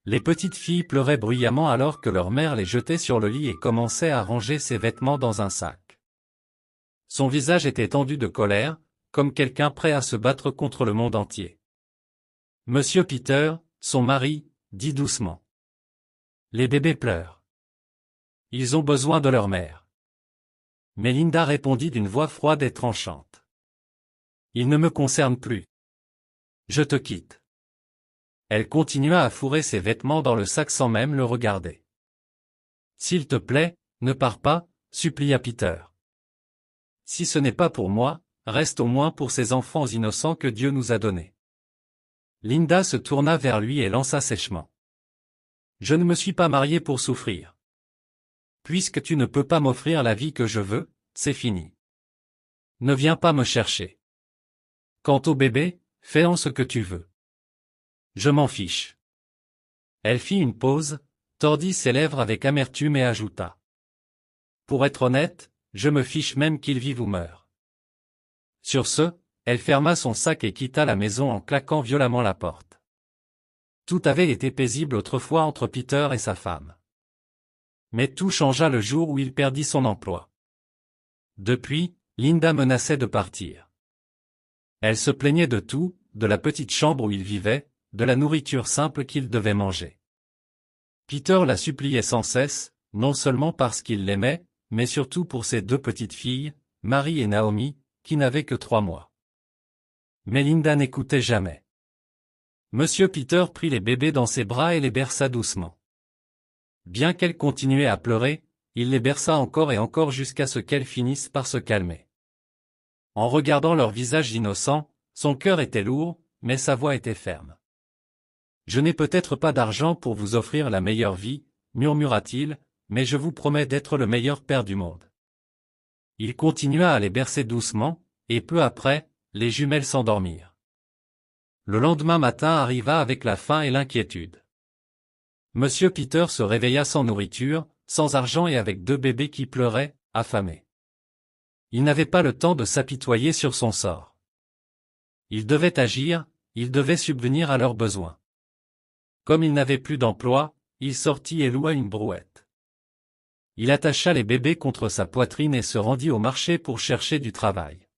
Les petites filles pleuraient bruyamment alors que leur mère les jetait sur le lit et commençait à ranger ses vêtements dans un sac. Son visage était tendu de colère, comme quelqu'un prêt à se battre contre le monde entier. Monsieur Peter, son mari, dit doucement. Les bébés pleurent. Ils ont besoin de leur mère. Mais Linda répondit d'une voix froide et tranchante. Ils ne me concernent plus. Je te quitte. Elle continua à fourrer ses vêtements dans le sac sans même le regarder. S'il te plaît, ne pars pas, supplia Peter. Si ce n'est pas pour moi, reste au moins pour ces enfants innocents que Dieu nous a donnés. Linda se tourna vers lui et lança sèchement. Je ne me suis pas mariée pour souffrir. Puisque tu ne peux pas m'offrir la vie que je veux, c'est fini. Ne viens pas me chercher. Quant au bébé, fais-en ce que tu veux. Je m'en fiche. Elle fit une pause, tordit ses lèvres avec amertume et ajouta. Pour être honnête, je me fiche même qu'il vive ou meure. Sur ce, elle ferma son sac et quitta la maison en claquant violemment la porte. Tout avait été paisible autrefois entre Peter et sa femme. Mais tout changea le jour où il perdit son emploi. Depuis, Linda menaçait de partir. Elle se plaignait de tout, de la petite chambre où il vivait, de la nourriture simple qu'il devait manger. Peter la suppliait sans cesse, non seulement parce qu'il l'aimait, mais surtout pour ses deux petites filles, Marie et Naomi, qui n'avaient que 3 mois. Mais Linda n'écoutait jamais. Monsieur Peter prit les bébés dans ses bras et les berça doucement. Bien qu'elle continuait à pleurer, il les berça encore et encore jusqu'à ce qu'elles finissent par se calmer. En regardant leurs visages innocents, son cœur était lourd, mais sa voix était ferme. « Je n'ai peut-être pas d'argent pour vous offrir la meilleure vie, murmura-t-il, mais je vous promets d'être le meilleur père du monde. » Il continua à les bercer doucement, et peu après, les jumelles s'endormirent. Le lendemain matin arriva avec la faim et l'inquiétude. Monsieur Peter se réveilla sans nourriture, sans argent et avec 2 bébés qui pleuraient, affamés. Il n'avait pas le temps de s'apitoyer sur son sort. Il devait agir, il devait subvenir à leurs besoins. Comme il n'avait plus d'emploi, il sortit et loua une brouette. Il attacha les bébés contre sa poitrine et se rendit au marché pour chercher du travail.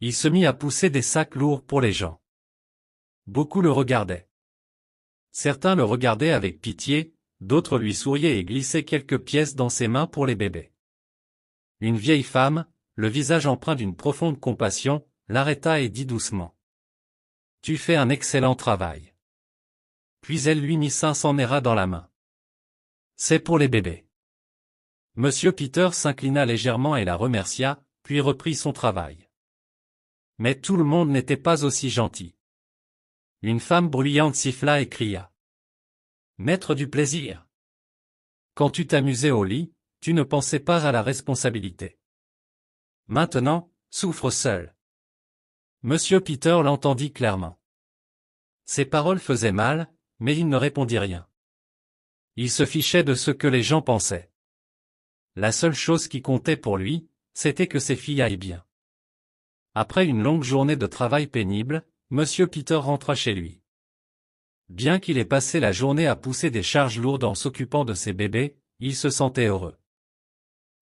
Il se mit à pousser des sacs lourds pour les gens. Beaucoup le regardaient. Certains le regardaient avec pitié, d'autres lui souriaient et glissaient quelques pièces dans ses mains pour les bébés. Une vieille femme, le visage empreint d'une profonde compassion, l'arrêta et dit doucement. « Tu fais un excellent travail. » Puis elle lui mit 500 néras dans la main. « C'est pour les bébés. » Monsieur Peter s'inclina légèrement et la remercia, puis reprit son travail. Mais tout le monde n'était pas aussi gentil. Une femme bruyante siffla et cria. « Mettre du plaisir. Quand tu t'amusais au lit, tu ne pensais pas à la responsabilité. Maintenant, souffre seul. » Monsieur Peter l'entendit clairement. Ses paroles faisaient mal, mais il ne répondit rien. Il se fichait de ce que les gens pensaient. La seule chose qui comptait pour lui, c'était que ses filles aillent bien. Après une longue journée de travail pénible, Monsieur Peter rentra chez lui. Bien qu'il ait passé la journée à pousser des charges lourdes en s'occupant de ses bébés, il se sentait heureux.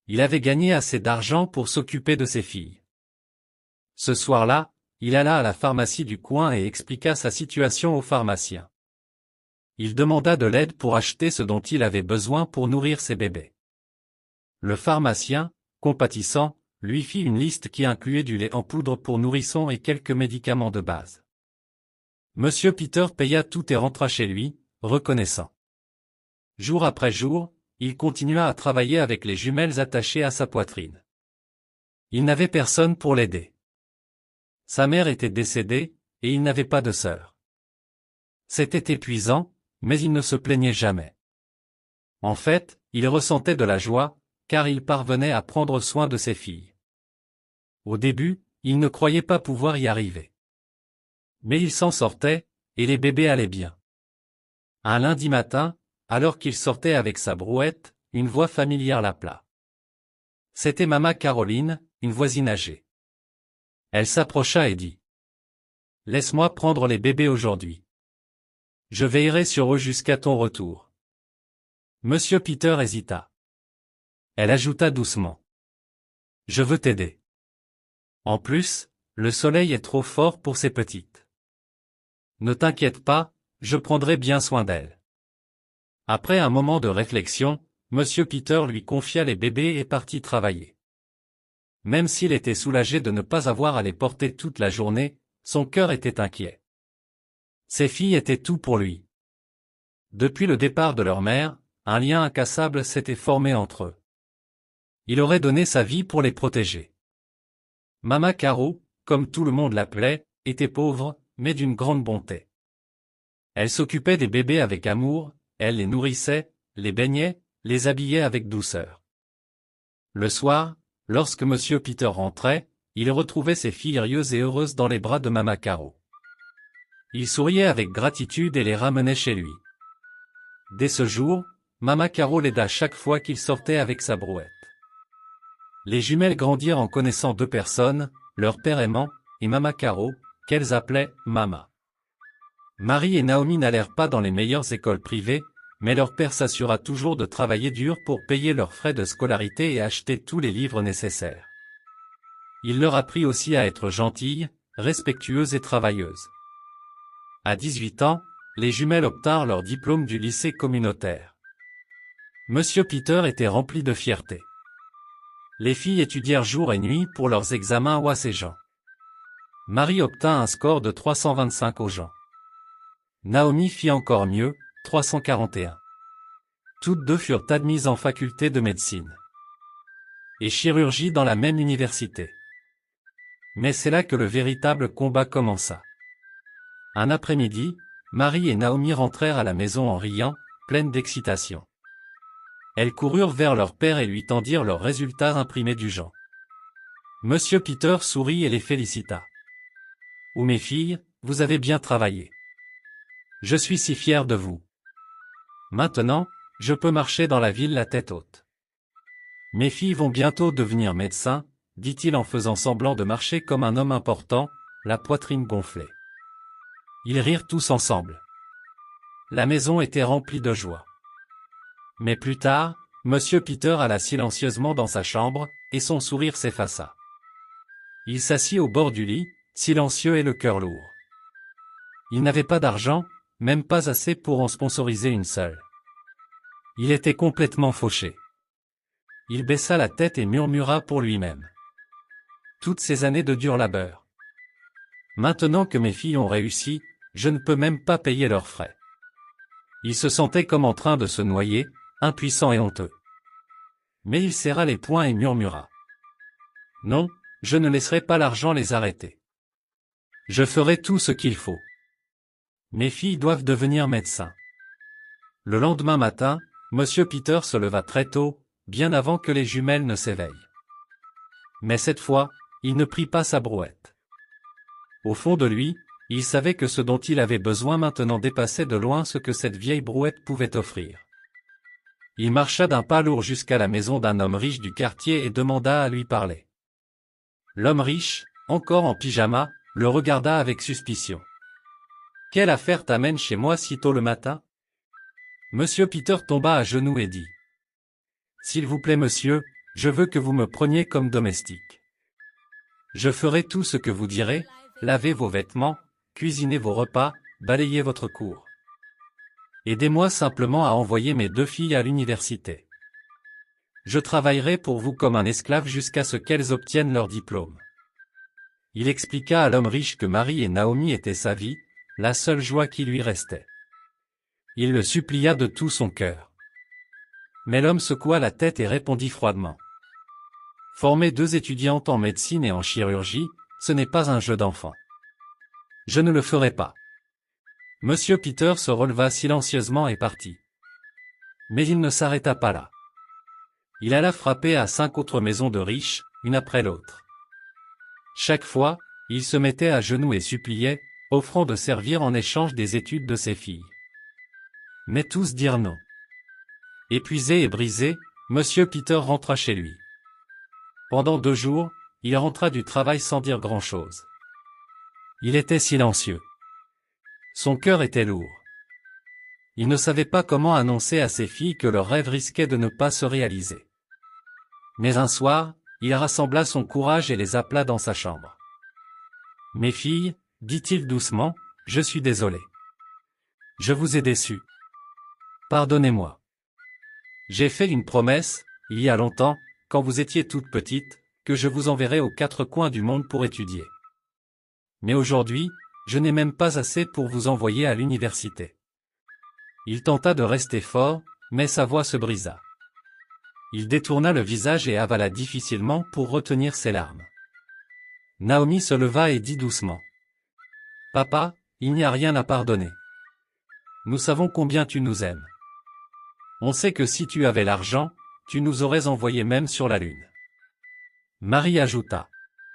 Il avait gagné assez d'argent pour s'occuper de ses filles. Ce soir-là, il alla à la pharmacie du coin et expliqua sa situation au pharmacien. Il demanda de l'aide pour acheter ce dont il avait besoin pour nourrir ses bébés. Le pharmacien, compatissant, lui fit une liste qui incluait du lait en poudre pour nourrissons et quelques médicaments de base. Monsieur Peter paya tout et rentra chez lui, reconnaissant. Jour après jour, il continua à travailler avec les jumelles attachées à sa poitrine. Il n'avait personne pour l'aider. Sa mère était décédée, et il n'avait pas de sœur. C'était épuisant, mais il ne se plaignait jamais. En fait, il ressentait de la joie, car il parvenait à prendre soin de ses filles. Au début, il ne croyait pas pouvoir y arriver. Mais il s'en sortait, et les bébés allaient bien. Un lundi matin, alors qu'il sortait avec sa brouette, une voix familière l'appela. C'était Maman Caroline, une voisine âgée. Elle s'approcha et dit. « Laisse-moi prendre les bébés aujourd'hui. Je veillerai sur eux jusqu'à ton retour. Monsieur Peter hésita. Elle ajouta doucement. Je veux t'aider. En plus, le soleil est trop fort pour ces petites. Ne t'inquiète pas, je prendrai bien soin d'elles. Après un moment de réflexion, Monsieur Peter lui confia les bébés et partit travailler. Même s'il était soulagé de ne pas avoir à les porter toute la journée, son cœur était inquiet. Ces filles étaient tout pour lui. Depuis le départ de leur mère, un lien incassable s'était formé entre eux. Il aurait donné sa vie pour les protéger. Mama Caro, comme tout le monde l'appelait, était pauvre, mais d'une grande bonté. Elle s'occupait des bébés avec amour, elle les nourrissait, les baignait, les habillait avec douceur. Le soir, lorsque Monsieur Peter rentrait, il retrouvait ses filles rieuses et heureuses dans les bras de Mama Caro. Il souriait avec gratitude et les ramenait chez lui. Dès ce jour, Mama Caro l'aida chaque fois qu'il sortait avec sa brouette. Les jumelles grandirent en connaissant deux personnes, leur père aimant, et Mama Caro, qu'elles appelaient Mama. Marie et Naomi n'allèrent pas dans les meilleures écoles privées, mais leur père s'assura toujours de travailler dur pour payer leurs frais de scolarité et acheter tous les livres nécessaires. Il leur apprit aussi à être gentilles, respectueuses et travailleuses. À 18 ans, les jumelles obtinrent leur diplôme du lycée communautaire. Monsieur Peter était rempli de fierté. Les filles étudièrent jour et nuit pour leurs examens Ouaséjan. Marie obtint un score de 325 au Jean. Naomi fit encore mieux, 341. Toutes deux furent admises en faculté de médecine et chirurgie dans la même université. Mais c'est là que le véritable combat commença. Un après-midi, Marie et Naomi rentrèrent à la maison en riant, pleines d'excitation. Elles coururent vers leur père et lui tendirent leurs résultats imprimés du Jean. Monsieur Peter sourit et les félicita. « Ô mes filles, vous avez bien travaillé. Je suis si fier de vous. Maintenant, je peux marcher dans la ville la tête haute. Mes filles vont bientôt devenir médecins, dit-il en faisant semblant de marcher comme un homme important, la poitrine gonflée. Ils rirent tous ensemble. La maison était remplie de joie. Mais plus tard, Monsieur Peter alla silencieusement dans sa chambre, et son sourire s'effaça. Il s'assit au bord du lit, silencieux et le cœur lourd. Il n'avait pas d'argent, même pas assez pour en sponsoriser une seule. Il était complètement fauché. Il baissa la tête et murmura pour lui-même. Toutes ces années de dur labeur. Maintenant que mes filles ont réussi, je ne peux même pas payer leurs frais. Il se sentait comme en train de se noyer, impuissant et honteux. Mais il serra les poings et murmura. Non, je ne laisserai pas l'argent les arrêter. Je ferai tout ce qu'il faut. Mes filles doivent devenir médecins. Le lendemain matin, Monsieur Peter se leva très tôt, bien avant que les jumelles ne s'éveillent. Mais cette fois, il ne prit pas sa brouette. Au fond de lui, il savait que ce dont il avait besoin maintenant dépassait de loin ce que cette vieille brouette pouvait offrir. Il marcha d'un pas lourd jusqu'à la maison d'un homme riche du quartier et demanda à lui parler. L'homme riche, encore en pyjama, le regarda avec suspicion. « Quelle affaire t'amène chez moi si tôt le matin ?» Monsieur Peter tomba à genoux et dit. « S'il vous plaît monsieur, je veux que vous me preniez comme domestique. Je ferai tout ce que vous direz, lavez vos vêtements, cuisinez vos repas, balayez votre cour. Aidez-moi simplement à envoyer mes deux filles à l'université. Je travaillerai pour vous comme un esclave jusqu'à ce qu'elles obtiennent leur diplôme. » Il expliqua à l'homme riche que Marie et Naomi étaient sa vie, la seule joie qui lui restait. Il le supplia de tout son cœur. Mais l'homme secoua la tête et répondit froidement. Former deux étudiantes en médecine et en chirurgie, ce n'est pas un jeu d'enfant. Je ne le ferai pas. Monsieur Peter se releva silencieusement et partit. Mais il ne s'arrêta pas là. Il alla frapper à 5 autres maisons de riches, une après l'autre. Chaque fois, il se mettait à genoux et suppliait, offrant de servir en échange des études de ses filles. Mais tous dirent non. Épuisé et brisé, Monsieur Peter rentra chez lui. Pendant 2 jours, il rentra du travail sans dire grand-chose. Il était silencieux. Son cœur était lourd. Il ne savait pas comment annoncer à ses filles que leur rêve risquait de ne pas se réaliser. Mais un soir, il rassembla son courage et les appela dans sa chambre. « Mes filles, dit-il doucement, je suis désolé. Je vous ai déçues. Pardonnez-moi. J'ai fait une promesse, il y a longtemps, quand vous étiez toutes petites, que je vous enverrais aux 4 coins du monde pour étudier. Mais aujourd'hui, je n'ai même pas assez pour vous envoyer à l'université. » Il tenta de rester fort, mais sa voix se brisa. Il détourna le visage et avala difficilement pour retenir ses larmes. Naomi se leva et dit doucement. « Papa, il n'y a rien à pardonner. Nous savons combien tu nous aimes. On sait que si tu avais l'argent, tu nous aurais envoyés même sur la lune. » Marie ajouta.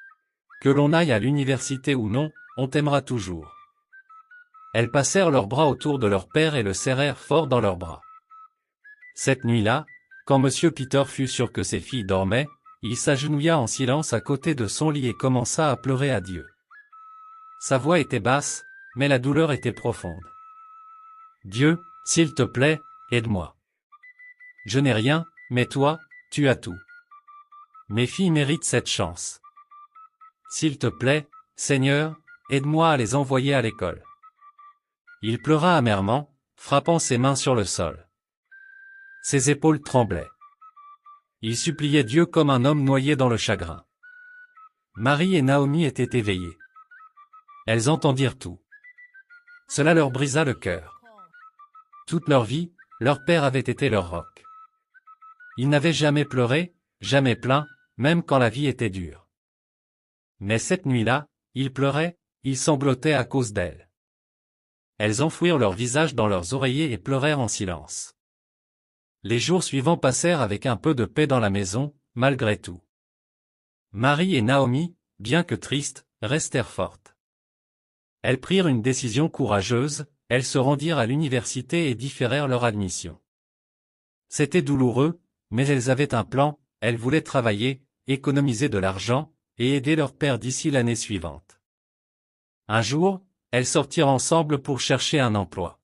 « Que l'on aille à l'université ou non, on t'aimera toujours. » Elles passèrent leurs bras autour de leur père et le serrèrent fort dans leurs bras. Cette nuit-là, quand Monsieur Peter fut sûr que ses filles dormaient, il s'agenouilla en silence à côté de son lit et commença à pleurer à Dieu. Sa voix était basse, mais la douleur était profonde. « Dieu, s'il te plaît, aide-moi. Je n'ai rien, mais toi, tu as tout. Mes filles méritent cette chance. S'il te plaît, Seigneur, aide-moi à les envoyer à l'école. » Il pleura amèrement, frappant ses mains sur le sol. Ses épaules tremblaient. Il suppliait Dieu comme un homme noyé dans le chagrin. Marie et Naomi étaient éveillées. Elles entendirent tout. Cela leur brisa le cœur. Toute leur vie, leur père avait été leur roc. Ils n'avaient jamais pleuré, jamais plaint, même quand la vie était dure. Mais cette nuit-là, ils pleuraient, ils sanglotaient à cause d'elle. Elles enfouirent leur visage dans leurs oreillers et pleurèrent en silence. Les jours suivants passèrent avec un peu de paix dans la maison, malgré tout. Marie et Naomi, bien que tristes, restèrent fortes. Elles prirent une décision courageuse, elles se rendirent à l'université et différèrent leur admission. C'était douloureux, mais elles avaient un plan, elles voulaient travailler, économiser de l'argent, et aider leur père d'ici l'année suivante. Un jour, elles sortirent ensemble pour chercher un emploi.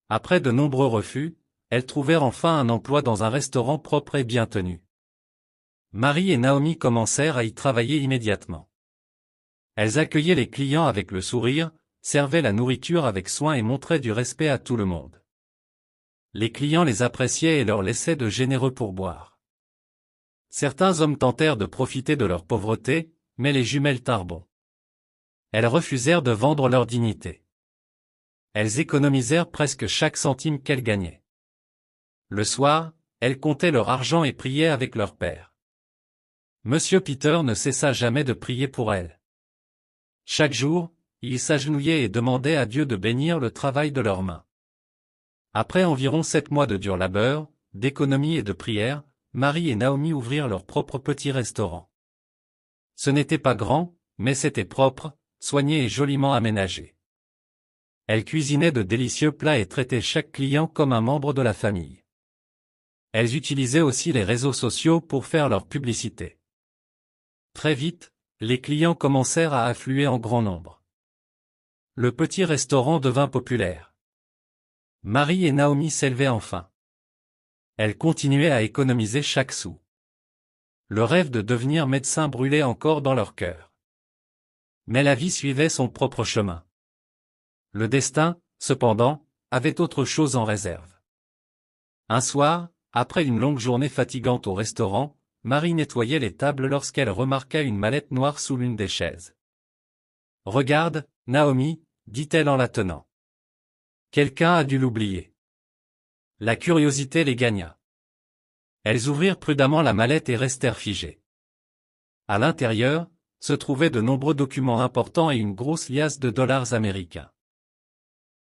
Après de nombreux refus, elles trouvèrent enfin un emploi dans un restaurant propre et bien tenu. Marie et Naomi commencèrent à y travailler immédiatement. Elles accueillaient les clients avec le sourire, servaient la nourriture avec soin et montraient du respect à tout le monde. Les clients les appréciaient et leur laissaient de généreux pourboires. Certains hommes tentèrent de profiter de leur pauvreté, mais les jumelles tinrent bon. Elles refusèrent de vendre leur dignité. Elles économisèrent presque chaque centime qu'elles gagnaient. Le soir, elles comptaient leur argent et priaient avec leur père. Monsieur Peter ne cessa jamais de prier pour elles. Chaque jour, il s'agenouillait et demandait à Dieu de bénir le travail de leurs mains. Après environ 7 mois de dur labeur, d'économie et de prière, Marie et Naomi ouvrirent leur propre petit restaurant. Ce n'était pas grand, mais c'était propre, soigné et joliment aménagé. Elles cuisinaient de délicieux plats et traitaient chaque client comme un membre de la famille. Elles utilisaient aussi les réseaux sociaux pour faire leur publicité. Très vite, les clients commencèrent à affluer en grand nombre. Le petit restaurant devint populaire. Marie et Naomi s'élevaient enfin. Elles continuaient à économiser chaque sou. Le rêve de devenir médecin brûlait encore dans leur cœur. Mais la vie suivait son propre chemin. Le destin, cependant, avait autre chose en réserve. Un soir, après une longue journée fatigante au restaurant, Marie nettoyait les tables lorsqu'elle remarqua une mallette noire sous l'une des chaises. « Regarde, Naomi, dit-elle en la tenant. Quelqu'un a dû l'oublier. » La curiosité les gagna. Elles ouvrirent prudemment la mallette et restèrent figées. À l'intérieur, se trouvaient de nombreux documents importants et une grosse liasse de dollars américains.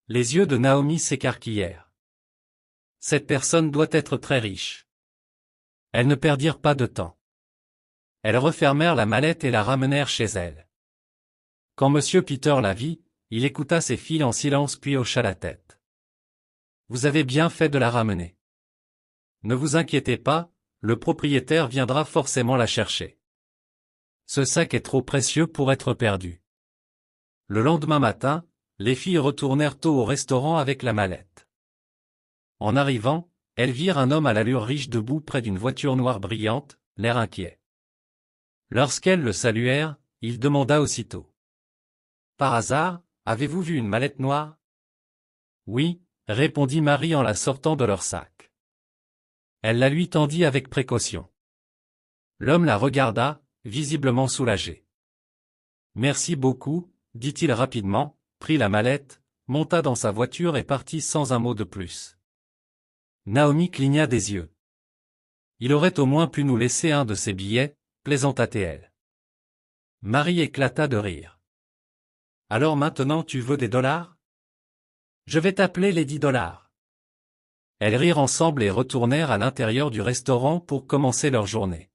Les yeux de Naomi s'écarquillèrent. Cette personne doit être très riche. Elles ne perdirent pas de temps. Elles refermèrent la mallette et la ramenèrent chez elles. Quand Monsieur Peter la vit, il écouta ses filles en silence puis hocha la tête. « Vous avez bien fait de la ramener. Ne vous inquiétez pas, le propriétaire viendra forcément la chercher. Ce sac est trop précieux pour être perdu. » Le lendemain matin, les filles retournèrent tôt au restaurant avec la mallette. En arrivant, elles virent un homme à l'allure riche debout près d'une voiture noire brillante, l'air inquiet. Lorsqu'elles le saluèrent, il demanda aussitôt. « Par hasard, avez-vous vu une mallette noire ?» « Oui, » répondit Marie en la sortant de leur sac. Elle la lui tendit avec précaution. L'homme la regarda, visiblement soulagé. « Merci beaucoup, » dit-il rapidement, prit la mallette, monta dans sa voiture et partit sans un mot de plus. Naomi cligna des yeux. « Il aurait au moins pu nous laisser un de ses billets, » plaisanta-t-elle. Marie éclata de rire. « Alors maintenant tu veux des dollars ? Je vais t'appeler les 10 dollars. » Elles rirent ensemble et retournèrent à l'intérieur du restaurant pour commencer leur journée.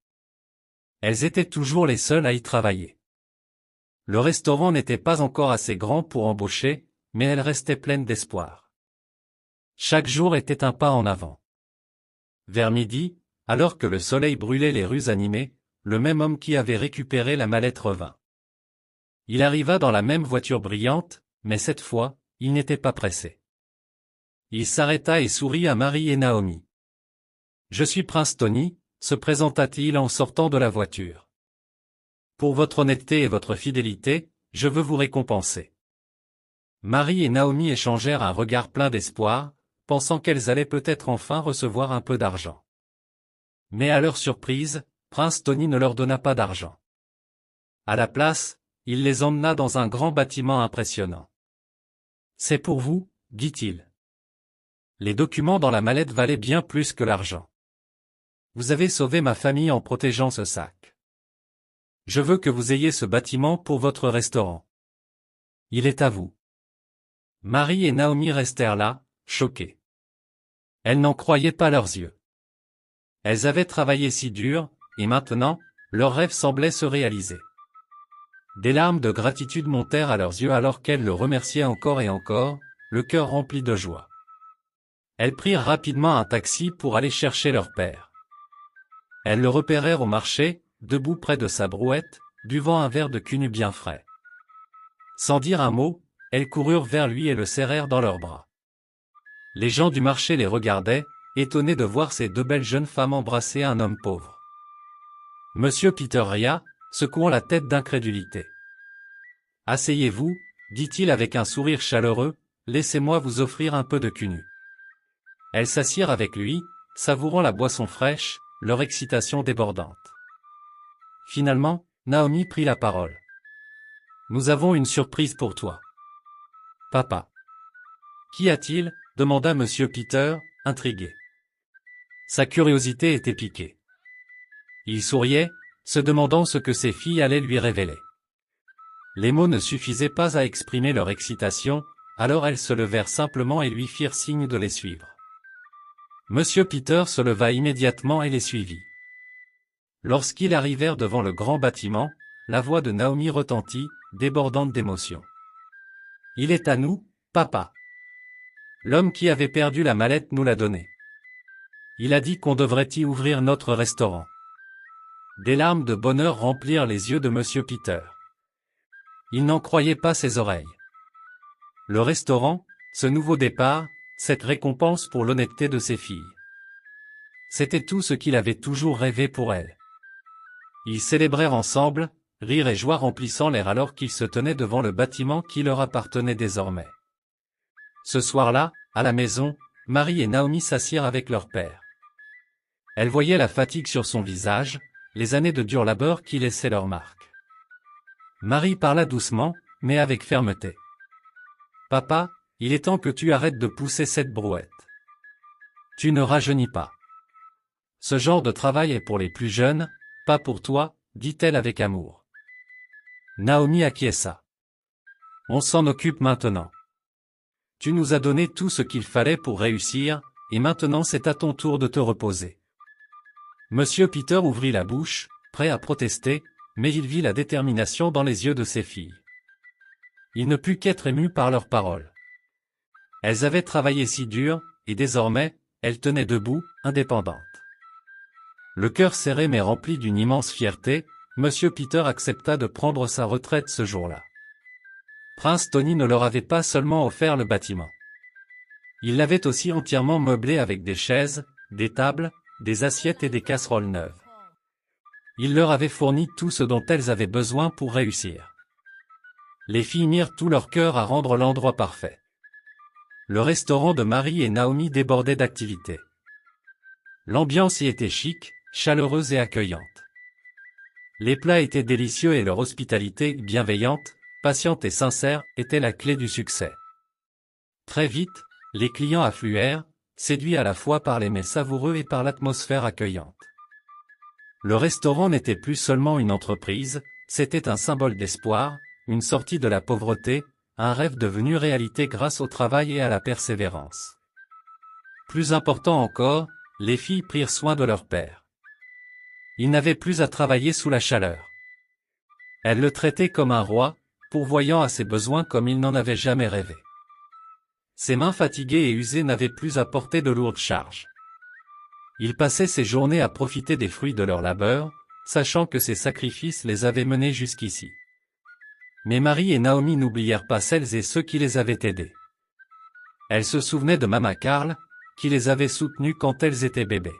Elles étaient toujours les seules à y travailler. Le restaurant n'était pas encore assez grand pour embaucher, mais elles restaient pleines d'espoir. Chaque jour était un pas en avant. Vers midi, alors que le soleil brûlait les rues animées, le même homme qui avait récupéré la mallette revint. Il arriva dans la même voiture brillante, mais cette fois, il n'était pas pressé. Il s'arrêta et sourit à Marie et Naomi. « Je suis Prince Tony », se présenta-t-il en sortant de la voiture. « Pour votre honnêteté et votre fidélité, je veux vous récompenser. » Marie et Naomi échangèrent un regard plein d'espoir, pensant qu'elles allaient peut-être enfin recevoir un peu d'argent. Mais à leur surprise, Prince Tony ne leur donna pas d'argent. À la place, il les emmena dans un grand bâtiment impressionnant. « C'est pour vous, » dit-il. Les documents dans la mallette valaient bien plus que l'argent. Vous avez sauvé ma famille en protégeant ce sac. Je veux que vous ayez ce bâtiment pour votre restaurant. Il est à vous. Marie et Naomi restèrent là, choquées. Elles n'en croyaient pas leurs yeux. Elles avaient travaillé si dur, et maintenant, leur rêve semblait se réaliser. Des larmes de gratitude montèrent à leurs yeux alors qu'elles le remerciaient encore et encore, le cœur rempli de joie. Elles prirent rapidement un taxi pour aller chercher leur père. Elles le repérèrent au marché, debout près de sa brouette, buvant un verre de cunu bien frais. Sans dire un mot, elles coururent vers lui et le serrèrent dans leurs bras. Les gens du marché les regardaient, étonnés de voir ces deux belles jeunes femmes embrasser un homme pauvre. Monsieur Peter ria, secouant la tête d'incrédulité. « Asseyez-vous, » dit-il avec un sourire chaleureux, « laissez-moi vous offrir un peu de cunu. » Elles s'assirent avec lui, savourant la boisson fraîche, leur excitation débordante. Finalement, Naomi prit la parole. « Nous avons une surprise pour toi. »« Papa. »« Qu'y a-t-il » demanda Monsieur Peter, intrigué. Sa curiosité était piquée. Il souriait, se demandant ce que ses filles allaient lui révéler. Les mots ne suffisaient pas à exprimer leur excitation, alors elles se levèrent simplement et lui firent signe de les suivre. Monsieur Peter se leva immédiatement et les suivit. Lorsqu'ils arrivèrent devant le grand bâtiment, la voix de Naomi retentit, débordante d'émotion. « Il est à nous, papa. L'homme qui avait perdu la mallette nous l'a donnée. Il a dit qu'on devrait y ouvrir notre restaurant. » Des larmes de bonheur remplirent les yeux de Monsieur Peter. Il n'en croyait pas ses oreilles. Le restaurant, ce nouveau départ, cette récompense pour l'honnêteté de ses filles. C'était tout ce qu'il avait toujours rêvé pour elles. Ils célébrèrent ensemble, rire et joie remplissant l'air alors qu'ils se tenaient devant le bâtiment qui leur appartenait désormais. Ce soir-là, à la maison, Marie et Naomi s'assirent avec leur père. Elles voyaient la fatigue sur son visage, les années de dur labeur qui laissaient leur marque. Marie parla doucement, mais avec fermeté. « Papa, il est temps que tu arrêtes de pousser cette brouette. Tu ne rajeunis pas. Ce genre de travail est pour les plus jeunes, pas pour toi, » dit-elle avec amour. Naomi acquiesça. « On s'en occupe maintenant. Tu nous as donné tout ce qu'il fallait pour réussir, et maintenant c'est à ton tour de te reposer. » Monsieur Peter ouvrit la bouche, prêt à protester, mais il vit la détermination dans les yeux de ses filles. Il ne put qu'être ému par leurs paroles. Elles avaient travaillé si dur, et désormais, elles tenaient debout, indépendantes. Le cœur serré mais rempli d'une immense fierté, Monsieur Peter accepta de prendre sa retraite ce jour-là. Prince Tony ne leur avait pas seulement offert le bâtiment. Il l'avait aussi entièrement meublée avec des chaises, des tables, des assiettes et des casseroles neuves. Il leur avait fourni tout ce dont elles avaient besoin pour réussir. Les filles mirent tout leur cœur à rendre l'endroit parfait. Le restaurant de Marie et Naomi débordait d'activités. L'ambiance y était chic, chaleureuse et accueillante. Les plats étaient délicieux et leur hospitalité bienveillante, patiente et sincère était la clé du succès. Très vite, les clients affluèrent, séduits à la fois par les mets savoureux et par l'atmosphère accueillante. Le restaurant n'était plus seulement une entreprise, c'était un symbole d'espoir, une sortie de la pauvreté, un rêve devenu réalité grâce au travail et à la persévérance. Plus important encore, les filles prirent soin de leur père. Il n'avait plus à travailler sous la chaleur. Elles le traitaient comme un roi, pourvoyant à ses besoins comme il n'en avait jamais rêvé. Ses mains fatiguées et usées n'avaient plus à porter de lourdes charges. Il passait ses journées à profiter des fruits de leur labeur, sachant que ses sacrifices les avaient menés jusqu'ici. Mais Marie et Naomi n'oublièrent pas celles et ceux qui les avaient aidés. Elles se souvenaient de Mama Carl, qui les avait soutenues quand elles étaient bébés.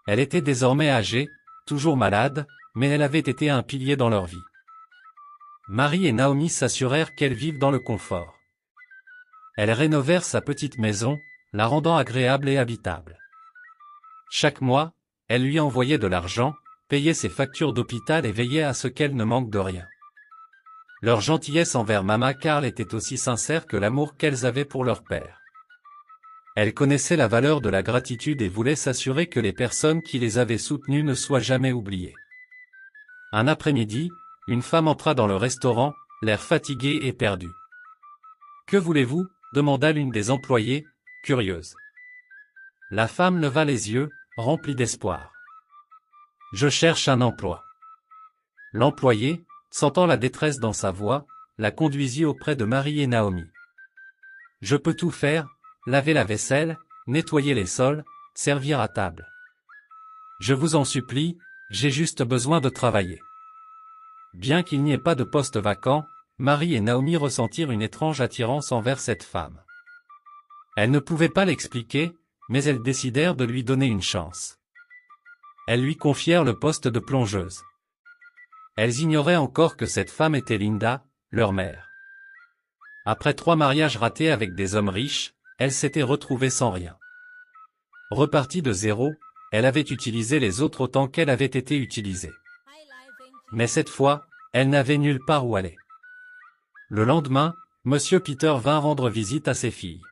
Elle était désormais âgée, toujours malade, mais elle avait été un pilier dans leur vie. Marie et Naomi s'assurèrent qu'elles vivent dans le confort. Elles rénovèrent sa petite maison, la rendant agréable et habitable. Chaque mois, elles lui envoyaient de l'argent, payaient ses factures d'hôpital et veillaient à ce qu'elle ne manque de rien. Leur gentillesse envers Mama Carl était aussi sincère que l'amour qu'elles avaient pour leur père. Elles connaissaient la valeur de la gratitude et voulaient s'assurer que les personnes qui les avaient soutenues ne soient jamais oubliées. Un après-midi, une femme entra dans le restaurant, l'air fatigué et perdu. « Que voulez-vous » demanda l'une des employées, curieuse. La femme leva les yeux, remplie d'espoir. « Je cherche un emploi. » L'employé, sentant la détresse dans sa voix, la conduisit auprès de Marie et Naomi. « Je peux tout faire, laver la vaisselle, nettoyer les sols, servir à table. Je vous en supplie, j'ai juste besoin de travailler. » Bien qu'il n'y ait pas de poste vacant, Marie et Naomi ressentirent une étrange attirance envers cette femme. Elles ne pouvaient pas l'expliquer, mais elles décidèrent de lui donner une chance. Elles lui confièrent le poste de plongeuse. Elles ignoraient encore que cette femme était Linda, leur mère. Après 3 mariages ratés avec des hommes riches, elle s'était retrouvée sans rien. Repartie de zéro, elle avait utilisé les autres autant qu'elle avait été utilisée. Mais cette fois, elle n'avait nulle part où aller. Le lendemain, Monsieur Peter vint rendre visite à ses filles.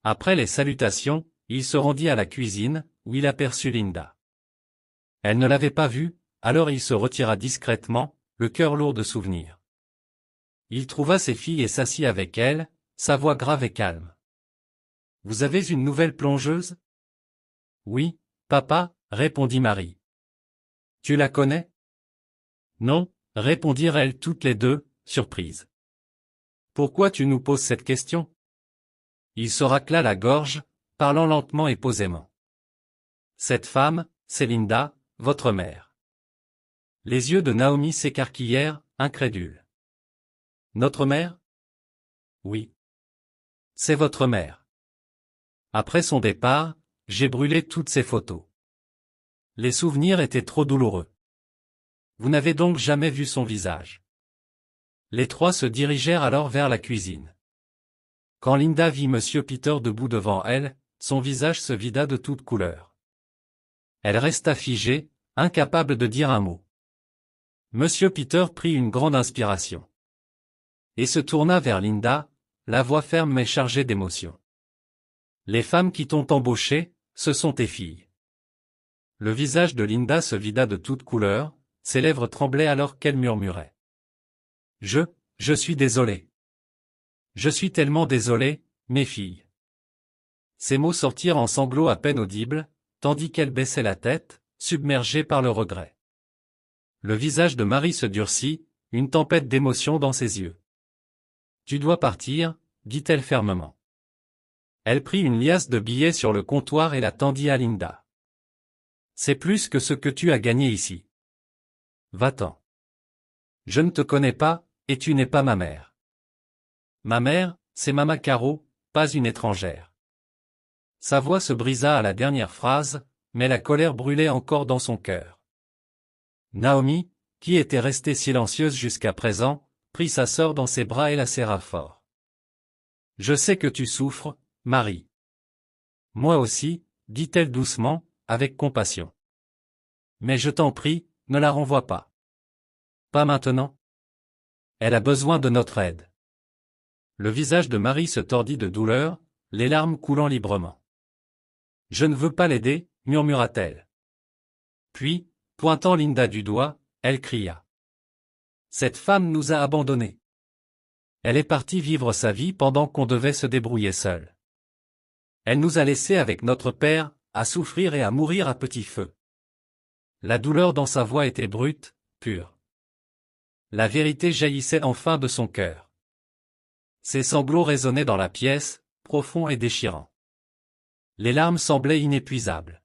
Après les salutations, il se rendit à la cuisine, où il aperçut Linda. Elle ne l'avait pas vue, alors il se retira discrètement, le cœur lourd de souvenirs. Il trouva ses filles et s'assit avec elles, sa voix grave et calme. « Vous avez une nouvelle plongeuse ?»« Oui, papa, » répondit Marie. « Tu la connais ?»« Non, » répondirent elles toutes les deux, surprises. « Pourquoi tu nous poses cette question ?» Il se racla la gorge, parlant lentement et posément. « Cette femme, c'est Linda, votre mère. » Les yeux de Naomi s'écarquillèrent, incrédules. « Notre mère ?»« Oui. C'est votre mère. Après son départ, j'ai brûlé toutes ses photos. Les souvenirs étaient trop douloureux. Vous n'avez donc jamais vu son visage. » Les trois se dirigèrent alors vers la cuisine. Quand Linda vit Monsieur Peter debout devant elle, son visage se vida de toutes couleurs. Elle resta figée, incapable de dire un mot. Monsieur Peter prit une grande inspiration. Et se tourna vers Linda, la voix ferme mais chargée d'émotion. « Les femmes qui t'ont embauché, ce sont tes filles. » Le visage de Linda se vida de toutes couleurs, ses lèvres tremblaient alors qu'elle murmurait. « Je suis désolé. Je suis tellement désolé, mes filles. » Ces mots sortirent en sanglots à peine audibles, tandis qu'elle baissait la tête, submergée par le regret. Le visage de Marie se durcit, une tempête d'émotion dans ses yeux. « Tu dois partir, » dit-elle fermement. Elle prit une liasse de billets sur le comptoir et la tendit à Linda. « C'est plus que ce que tu as gagné ici. Va-t'en. Je ne te connais pas, et tu n'es pas ma mère. Ma mère, c'est Mama Caro, pas une étrangère. Sa voix se brisa à la dernière phrase, mais la colère brûlait encore dans son cœur. Naomi, qui était restée silencieuse jusqu'à présent, prit sa sœur dans ses bras et la serra fort. « Je sais que tu souffres, Marie. Moi aussi, dit-elle doucement, avec compassion. Mais je t'en prie, ne la renvoie pas. Pas maintenant. Elle a besoin de notre aide. » Le visage de Marie se tordit de douleur, les larmes coulant librement. « Je ne veux pas l'aider, murmura-t-elle. Puis, pointant Linda du doigt, elle cria. « Cette femme nous a abandonnés. Elle est partie vivre sa vie pendant qu'on devait se débrouiller seul. Elle nous a laissés avec notre père, à souffrir et à mourir à petit feu. » La douleur dans sa voix était brute, pure. La vérité jaillissait enfin de son cœur. Ses sanglots résonnaient dans la pièce, profonds et déchirants. Les larmes semblaient inépuisables.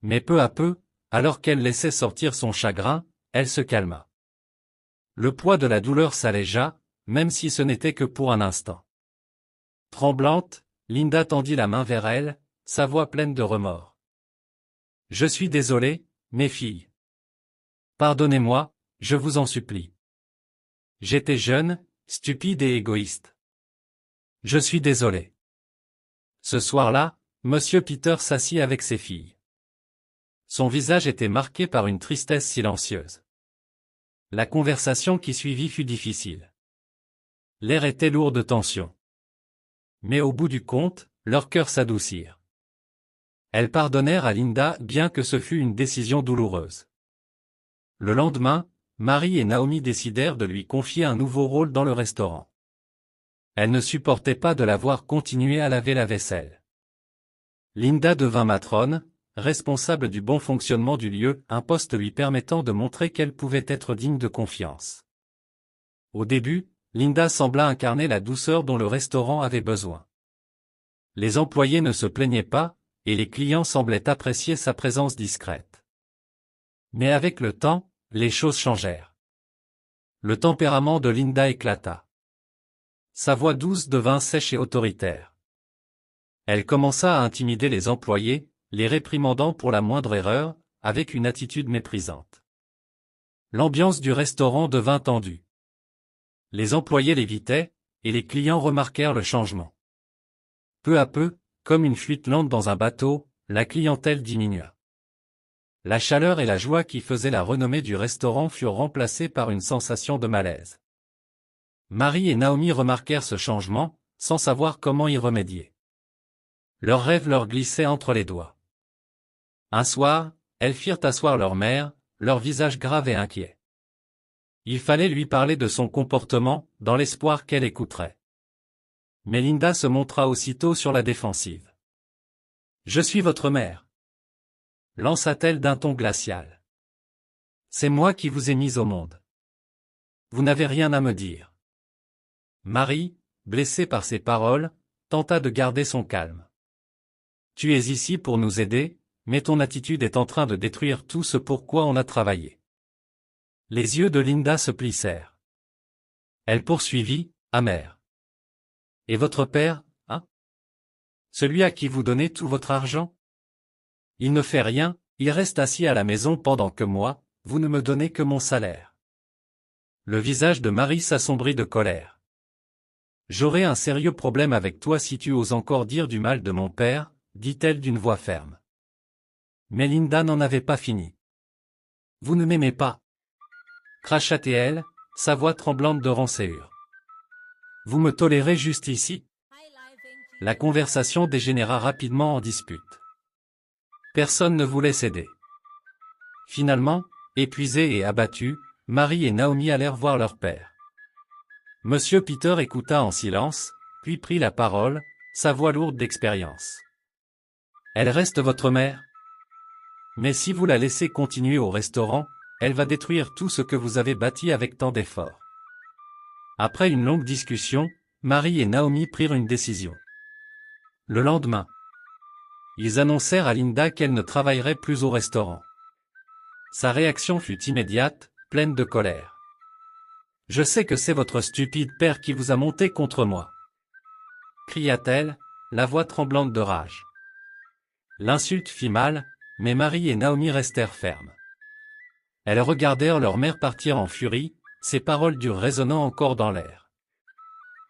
Mais peu à peu, alors qu'elle laissait sortir son chagrin, elle se calma. Le poids de la douleur s'allégea, même si ce n'était que pour un instant. Tremblante, Linda tendit la main vers elle, sa voix pleine de remords. « Je suis désolée, mes filles. Pardonnez-moi, je vous en supplie. J'étais jeune, stupide et égoïste. Je suis désolé. » Ce soir-là, Monsieur Peter s'assit avec ses filles. Son visage était marqué par une tristesse silencieuse. La conversation qui suivit fut difficile. L'air était lourd de tension. Mais au bout du compte, leurs cœurs s'adoucirent. Elles pardonnèrent à Linda bien que ce fût une décision douloureuse. Le lendemain, Marie et Naomi décidèrent de lui confier un nouveau rôle dans le restaurant. Elle ne supportait pas de la voir continuer à laver la vaisselle. Linda devint matrone, responsable du bon fonctionnement du lieu, un poste lui permettant de montrer qu'elle pouvait être digne de confiance. Au début, Linda sembla incarner la douceur dont le restaurant avait besoin. Les employés ne se plaignaient pas, et les clients semblaient apprécier sa présence discrète. Mais avec le temps, les choses changèrent. Le tempérament de Linda éclata. Sa voix douce devint sèche et autoritaire. Elle commença à intimider les employés, les réprimandant pour la moindre erreur, avec une attitude méprisante. L'ambiance du restaurant devint tendue. Les employés l'évitaient, et les clients remarquèrent le changement. Peu à peu, comme une fuite lente dans un bateau, la clientèle diminua. La chaleur et la joie qui faisaient la renommée du restaurant furent remplacées par une sensation de malaise. Marie et Naomi remarquèrent ce changement, sans savoir comment y remédier. Leurs rêves leur glissaient entre les doigts. Un soir, elles firent asseoir leur mère, leur visage grave et inquiet. Il fallait lui parler de son comportement, dans l'espoir qu'elle écouterait. Mais Linda se montra aussitôt sur la défensive. « Je suis votre mère. » lança-t-elle d'un ton glacial. « C'est moi qui vous ai mis au monde. Vous n'avez rien à me dire. » Marie, blessée par ces paroles, tenta de garder son calme. « Tu es ici pour nous aider, mais ton attitude est en train de détruire tout ce pour quoi on a travaillé. » Les yeux de Linda se plissèrent. Elle poursuivit, amère. « Et votre père, hein? Celui à qui vous donnez tout votre argent? Il ne fait rien, il reste assis à la maison pendant que moi, vous ne me donnez que mon salaire. » Le visage de Marie s'assombrit de colère. « J'aurai un sérieux problème avec toi si tu oses encore dire du mal de mon père, dit-elle d'une voix ferme. Mais Linda n'en avait pas fini. « Vous ne m'aimez pas, cracha-t-elle, sa voix tremblante de rancœur. Vous me tolérez juste ici? » La conversation dégénéra rapidement en dispute. Personne ne voulait céder. Finalement, épuisés et abattus, Marie et Naomi allèrent voir leur père. Monsieur Peter écouta en silence, puis prit la parole, sa voix lourde d'expérience. « Elle reste votre mère? Mais si vous la laissez continuer au restaurant, elle va détruire tout ce que vous avez bâti avec tant d'efforts. » Après une longue discussion, Marie et Naomi prirent une décision. Le lendemain, ils annoncèrent à Linda qu'elle ne travaillerait plus au restaurant. Sa réaction fut immédiate, pleine de colère. « Je sais que c'est votre stupide père qui vous a monté contre moi. cria-t-elle, la voix tremblante de rage. L'insulte fit mal, mais Marie et Naomi restèrent fermes. Elles regardèrent leur mère partir en furie, ses paroles dures résonnant encore dans l'air.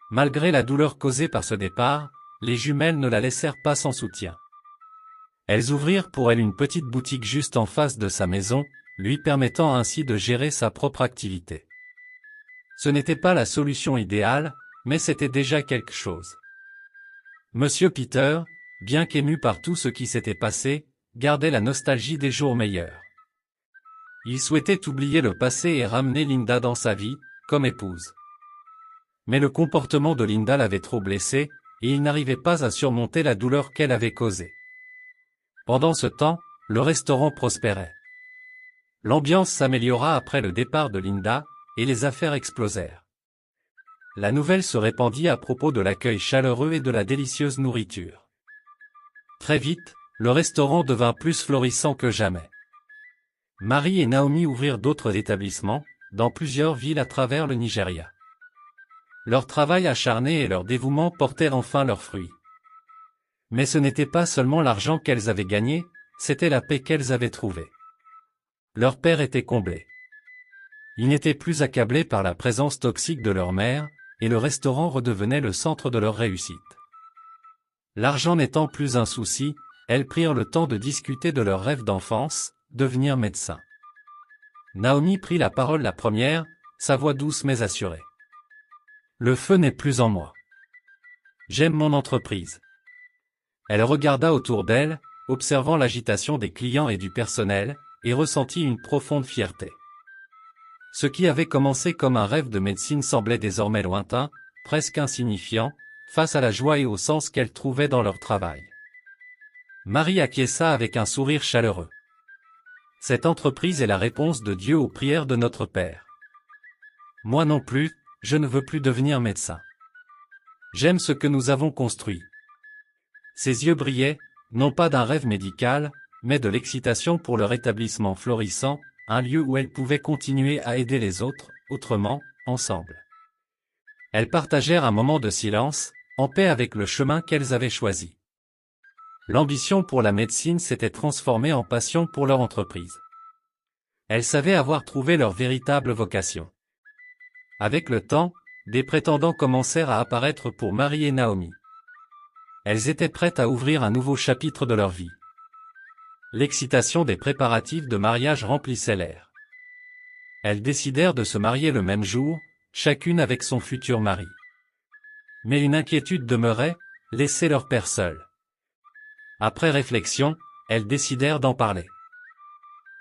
Malgré la douleur causée par ce départ, les jumelles ne la laissèrent pas sans soutien. Elles ouvrirent pour elle une petite boutique juste en face de sa maison, lui permettant ainsi de gérer sa propre activité. Ce n'était pas la solution idéale, mais c'était déjà quelque chose. Monsieur Peter, bien qu'ému par tout ce qui s'était passé, gardait la nostalgie des jours meilleurs. Il souhaitait oublier le passé et ramener Linda dans sa vie, comme épouse. Mais le comportement de Linda l'avait trop blessé, et il n'arrivait pas à surmonter la douleur qu'elle avait causée. Pendant ce temps, le restaurant prospérait. L'ambiance s'améliora après le départ de Linda, et les affaires explosèrent. La nouvelle se répandit à propos de l'accueil chaleureux et de la délicieuse nourriture. Très vite, le restaurant devint plus florissant que jamais. Marie et Naomi ouvrirent d'autres établissements, dans plusieurs villes à travers le Nigeria. Leur travail acharné et leur dévouement portèrent enfin leurs fruits. Mais ce n'était pas seulement l'argent qu'elles avaient gagné, c'était la paix qu'elles avaient trouvée. Leur père était comblé. Ils n'étaient plus accablés par la présence toxique de leur mère, et le restaurant redevenait le centre de leur réussite. L'argent n'étant plus un souci, elles prirent le temps de discuter de leur rêve d'enfance, devenir médecin. Naomi prit la parole la première, sa voix douce mais assurée. Le feu n'est plus en moi. J'aime mon entreprise. Elle regarda autour d'elle, observant l'agitation des clients et du personnel, et ressentit une profonde fierté. Ce qui avait commencé comme un rêve de médecine semblait désormais lointain, presque insignifiant, face à la joie et au sens qu'elle trouvait dans leur travail. Marie acquiesça avec un sourire chaleureux. Cette entreprise est la réponse de Dieu aux prières de notre Père. Moi non plus, je ne veux plus devenir médecin. J'aime ce que nous avons construit. Ses yeux brillaient, non pas d'un rêve médical, mais de l'excitation pour leur établissement florissant, un lieu où elles pouvaient continuer à aider les autres, autrement, ensemble. Elles partagèrent un moment de silence, en paix avec le chemin qu'elles avaient choisi. L'ambition pour la médecine s'était transformée en passion pour leur entreprise. Elles savaient avoir trouvé leur véritable vocation. Avec le temps, des prétendants commencèrent à apparaître pour Marie et Naomi. Elles étaient prêtes à ouvrir un nouveau chapitre de leur vie. L'excitation des préparatifs de mariage remplissait l'air. Elles décidèrent de se marier le même jour, chacune avec son futur mari. Mais une inquiétude demeurait, laisser leur père seul. Après réflexion, elles décidèrent d'en parler.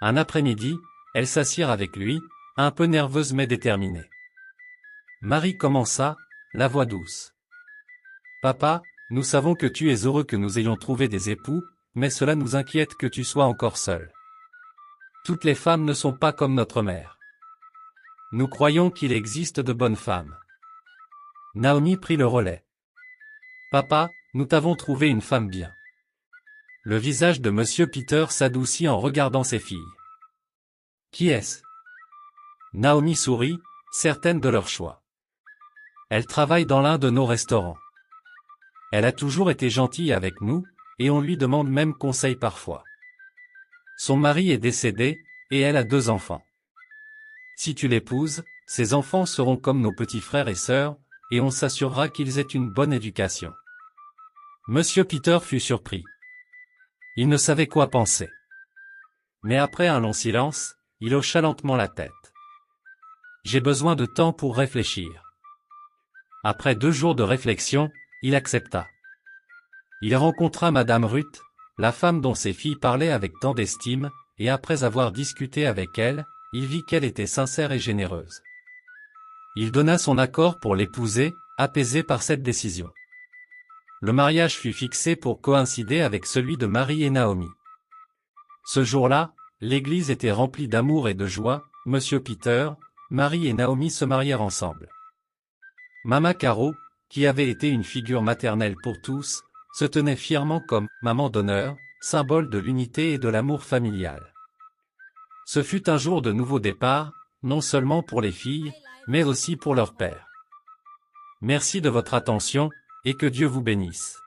Un après-midi, elles s'assirent avec lui, un peu nerveuses mais déterminées. Marie commença, la voix douce. « Papa, nous savons que tu es heureux que nous ayons trouvé des époux, mais cela nous inquiète que tu sois encore seul. Toutes les femmes ne sont pas comme notre mère. Nous croyons qu'il existe de bonnes femmes. » Naomi prit le relais. « Papa, nous t'avons trouvé une femme bien. » Le visage de Monsieur Peter s'adoucit en regardant ses filles. « Qui est-ce » Naomi sourit, certaine de leur choix. Elle travaille dans l'un de nos restaurants. Elle a toujours été gentille avec nous, et on lui demande même conseil parfois. Son mari est décédé, et elle a 2 enfants. Si tu l'épouses, ces enfants seront comme nos petits frères et sœurs, et on s'assurera qu'ils aient une bonne éducation. Monsieur Peter fut surpris. Il ne savait quoi penser. Mais après un long silence, il hocha lentement la tête. J'ai besoin de temps pour réfléchir. Après 2 jours de réflexion, il accepta. Il rencontra Madame Ruth, la femme dont ses filles parlaient avec tant d'estime, et après avoir discuté avec elle, il vit qu'elle était sincère et généreuse. Il donna son accord pour l'épouser, apaisé par cette décision. Le mariage fut fixé pour coïncider avec celui de Marie et Naomi. Ce jour-là, l'église était remplie d'amour et de joie, Monsieur Peter, Marie et Naomi se marièrent ensemble. Mama Caro, qui avait été une figure maternelle pour tous, se tenait fièrement comme maman d'honneur, symbole de l'unité et de l'amour familial. Ce fut un jour de nouveau départ, non seulement pour les filles, mais aussi pour leur père. Merci de votre attention, Et que Dieu vous bénisse.